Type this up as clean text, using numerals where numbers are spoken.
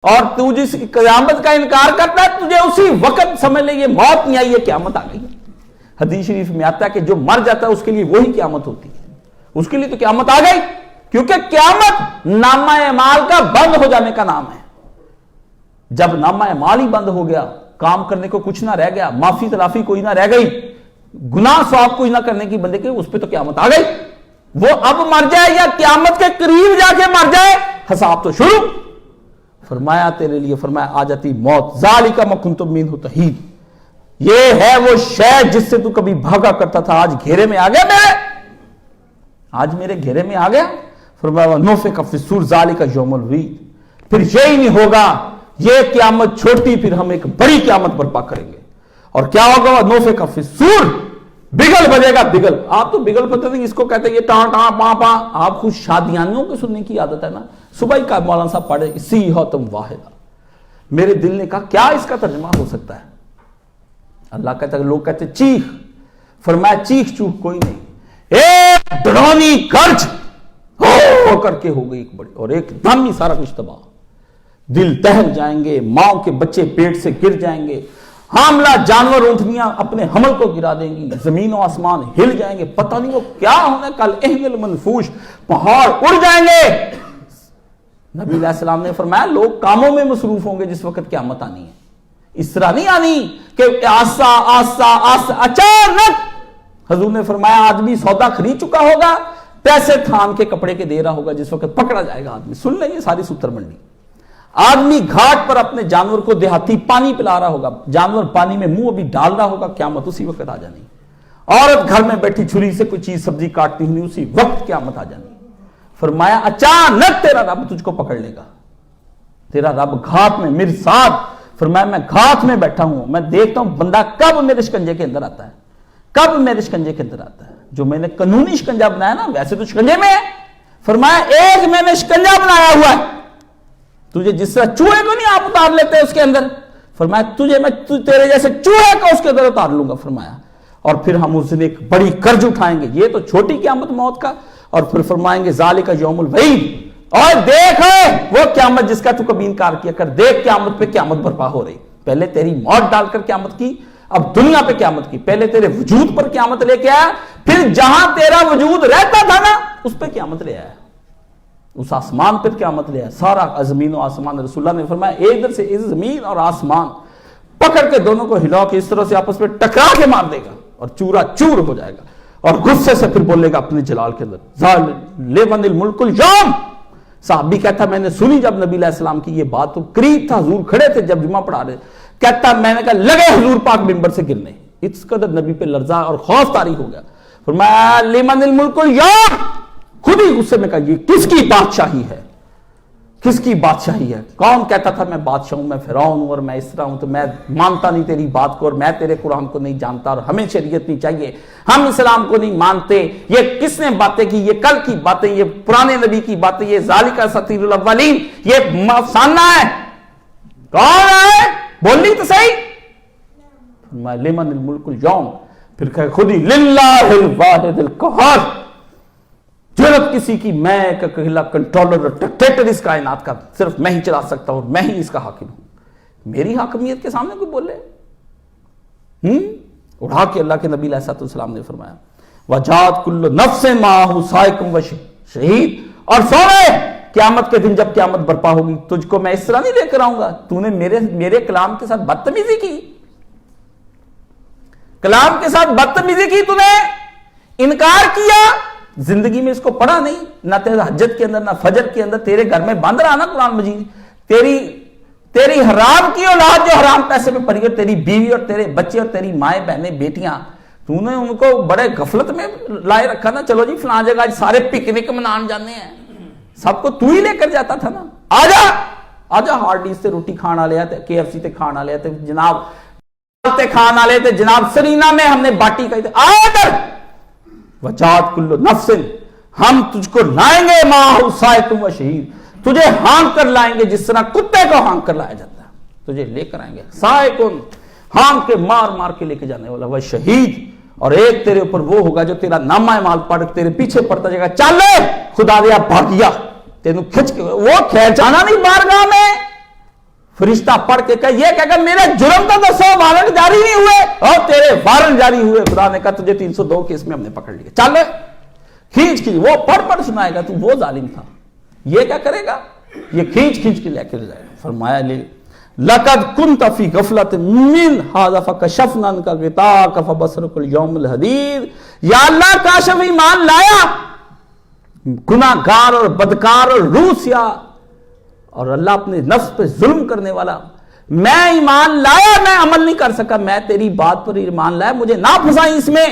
اور تو جس قیامت کا انکار کرتا ہے تجھے اسی وقت سمجھ لے یہ موت نہیں آئی ہے قیامت آ گئی ہے۔ حدیث شریف میں آتا ہے کہ جو مر جاتا ہے اس کے لیے وہی قیامت ہوتی ہے، اس کے لیے تو قیامت آ گئی، کیونکہ قیامت نامہ اعمال کا بند ہو جانے کا نام ہے۔ جب نامہ اعمال ہی بند ہو گیا، کام کرنے کو کچھ نہ رہ گیا، معافی تلافی کوئی نہ رہ گئی، گناہ ثواب کوئی نہ کرنے کی بندے کے، اس پہ تو قیامت آ گئی۔ وہ اب مر جائے یا قیامت کے قریب جا کے مر جائے، حساب تو شروع۔ فرمایا تیرے لیے، فرمایا آ جاتی موت، ذالک ما کنت منہ تحید، یہ ہے وہ شے جس سے تو کبھی بھاگا کرتا تھا، آج گھیرے میں آ گیا، آج میرے گھیرے میں آ گیا۔ فرمایا نفخ فی الصور ذالک یوم الوعید، پھر یہی نہیں ہوگا، یہ قیامت چھوٹی، پھر ہم ایک بڑی قیامت برپا کریں گے۔ اور کیا ہوگا؟ نفخ فی الصور، بگل بجے گا، بگل۔ آپ تو بگل پتہ نہیں اس کو کہتے ہیں، یہ ٹان ٹان پاں پاں، آپ کو شادیانیوں کو سننے کی عادت ہے نا، صبح ہی کا مولانا صاحب پڑھے صیحۃ واحدہ۔ میرے دل نے کہا کیا اس کا ترجمہ ہو سکتا ہے؟ اللہ کہتا ہے، لوگ کہتے ہیں چیخ، فرمایا چیخ چوخ کوئی نہیں، ایک ڈرونی گرج ہو کر کے ہو گئی ایک بڑی، اور ایک دم ہی سارا کچھ تباہ، دل دہل جائیں گے، ماں کے بچے پیٹ سے گر جائیں گے، حاملہ جانور اونٹنیاں اپنے حمل کو گرا دیں گی، زمین و آسمان ہل جائیں گے، پتہ نہیں وہ کیا ہونا، کل اہن المنفوش، پہاڑ اڑ جائیں گے۔ نبی علیہ السلام نے فرمایا لوگ کاموں میں مصروف ہوں گے جس وقت قیامت آنی ہے، اس طرح نہیں آنی کہ آسا آسا آسا اچانک۔ حضور نے فرمایا آدمی سودا خرید چکا ہوگا، پیسے تھام کے کپڑے کے دے رہا ہوگا، جس وقت پکڑا جائے گا آدمی، سن لیں یہ ساری ستر منڈی، آدمی گھاٹ پر اپنے جانور کو دیہاتی پانی پلا رہا ہوگا، جانور پانی میں منہ ابھی ڈال رہا ہوگا، قیامت اسی وقت آ جانی۔ عورت گھر میں بیٹھی چھری سے کوئی چیز سبزی کاٹتی ہوئی، اسی وقت قیامت آ جانی۔ فرمایا اچانک تیرا رب تجھ کو پکڑ لے گا، تیرا رب گھاٹ میں میرے ساتھ۔ فرمایا میں گھاٹ میں بیٹھا ہوں، میں دیکھتا ہوں بندہ کب میرے شکنجے کے اندر آتا ہے، کب میرے شکنجے کے اندر آتا ہے، جو میں نے قانونی شکنجہ بنایا نا، ویسے تو شکنجے میں ہے۔ فرمایا ایک میں نے شکنجہ بنایا ہوا ہے، تجھے جس طرح چوہے کو نہیں آپ اتار لیتے اس کے اندر، فرمایا تجھے میں تیرے جیسے چوہے کو اس کے اندر اتار لوں گا۔ فرمایا اور پھر ہم اس دن ایک بڑی قرض اٹھائیں گے، یہ تو چھوٹی قیامت موت کا، اور پھر فرمائیں گے ذالک یوم الوعید، اور دیکھ وہ قیامت جس کا تو کبھی انکار کیا کر، دیکھ قیامت پہ قیامت برپا ہو رہی، پہلے تیری موت ڈال کر قیامت کی، اب دنیا پہ قیامت کی، پہلے تیرے وجود پر قیامت لے کے آیا، پھر جہاں تیرا وجود رہتا تھا نا اس پہ قیامت لے آیا، اس آسمان پر قیامت لے آیا، سارا زمین و آسمان۔ رسول اللہ نے فرمایا ادھر سے اس زمین اور آسمان پکڑ کے دونوں کو ہلا کے اس طرح سے آپس میں ٹکرا کے مار دے گا اور چورا چور ہو جائے گا، اور غصے سے پھر بولے گا اپنے جلال کے اندر لمن الملک اليوم۔ صحابی کہتا میں نے سنی جب نبی علیہ السلام کی یہ بات، تو قریب تھا، حضور کھڑے تھے جب جمعہ پڑھا رہے، کہتا میں نے کہا لگے حضور پاک منبر سے گرنے، اس قدر نبی پہ لرزا اور خوف طاری ہو گیا۔ فرمایا لمن الملک اليوم، خود ہی غصے میں کہا یہ کس کی بادشاہی ہے، کس کی بادشاہی ہے؟ کون کہتا تھا میں بادشاہ ہوں، میں فرعون ہوں اور میں اس طرح ہوں، تو میں مانتا نہیں تیری بات کو، اور میں تیرے قرآن کو نہیں جانتا، اور ہمیں شریعت نہیں چاہیے، ہم اسلام کو نہیں مانتے، یہ کس نے باتیں کی، یہ کل کی باتیں، یہ پرانے نبی کی باتیں، یہ ذالک اساطیر الاولین، یہ افسانہ ہے، کون ہے بولی تو صحیح۔ لمن الملک اليوم، پھر کہ خود ہی للہ الواحد القہار، جرت کسی کی، میں ایک اکیلا کنٹرولر اور ڈکٹیٹر اس کائنات کا، صرف میں ہی چلا سکتا ہوں، میں ہی اس کا حاکم ہوں، میری حاکمیت کے سامنے کوئی بولے؟ اڑا کے اللہ کے نبی علیہ الصلوۃ والسلام نے فرمایا وجات کل نفس معہ سائق و شہید، اور سونے قیامت کے دن جب قیامت برپا ہوگی تجھ کو میں اس طرح نہیں لے کر آؤں گا، تو نے میرے کلام کے ساتھ بدتمیزی کی، کلام کے ساتھ بدتمیزی کی، تو نے انکار کیا، زندگی میں اس کو پڑھا نہیں، نہ تہجد کے اندر نہ فجر کے اندر، تیرے گھر میں بند رہا نا قرآن مجید، تیری حرام کی اولاد جو حرام پیسے میں پڑھی، اور تیری بیوی اور تیرے بچے اور تیری مائیں بہنیں بیٹیاں، تو نے ان کو بڑے غفلت میں لائے رکھا نا، چلو جی فلاں جگہ سارے پکنک منان جانے ہیں، سب کو تو ہی لے کر جاتا تھا نا، آجا ہارڈیز سے روٹی کھانا لیا تھے، KFC تے کھانا لیا تھے جناب، کھانا لے تھے جناب، سرینا میں ہم نے باٹی کھائی تھی، آدر وجات کل نفس، ہم تجھ کو لائیں گے معہ سائق و شہید، تجھے ہانک کر لائیں گے جس طرح کتے کو ہانک کر لایا جاتا ہے، تجھے لے کر آئیں گے، سائق ہانک کے مار مار کے لے کے جانے والا، وہ شہید، اور ایک تیرے اوپر وہ ہوگا جو تیرا نامہ اعمال پڑھ تیرے پیچھے پڑتا جائے گا، چل خدا دیا بھاگیا، تینوں کھچ کے، وہ کھینچانا نہیں بارگاہ میں، فرشتہ پڑھ کے یہ کہے گا میرے جرم تو 100 وارنٹ جاری نہیں ہوئے، اور تیرے وارنٹ جاری ہوئے۔ خدا نے کہا تجھے 302 کیس میں ہم نے پکڑ لیا، چل کھینچ وہ پڑھ سنائے گا، تو وہ ظالم تھا۔ یہ کیا کرے گا؟ یہ کھینچ کے لے کے جائے گا۔ فرمایا لَقَدْ كُنْتَ فِي غَفْلَةٍ مِّنْ هَذَا فَكَشَفْنَا عَنْكَ غِطَاءَكَ فَبَصَرُكَ الْيَوْمَ الْحَدِيدُ۔ یا اللہ کاش ہم ایمان لایا، گناہگار اور بدکار اور روسیا اور اللہ اپنے نفس پہ ظلم کرنے والا، میں ایمان لایا، میں عمل نہیں کر سکا، میں تیری بات پر ایمان لایا، مجھے نہ پھنسائی اس میں۔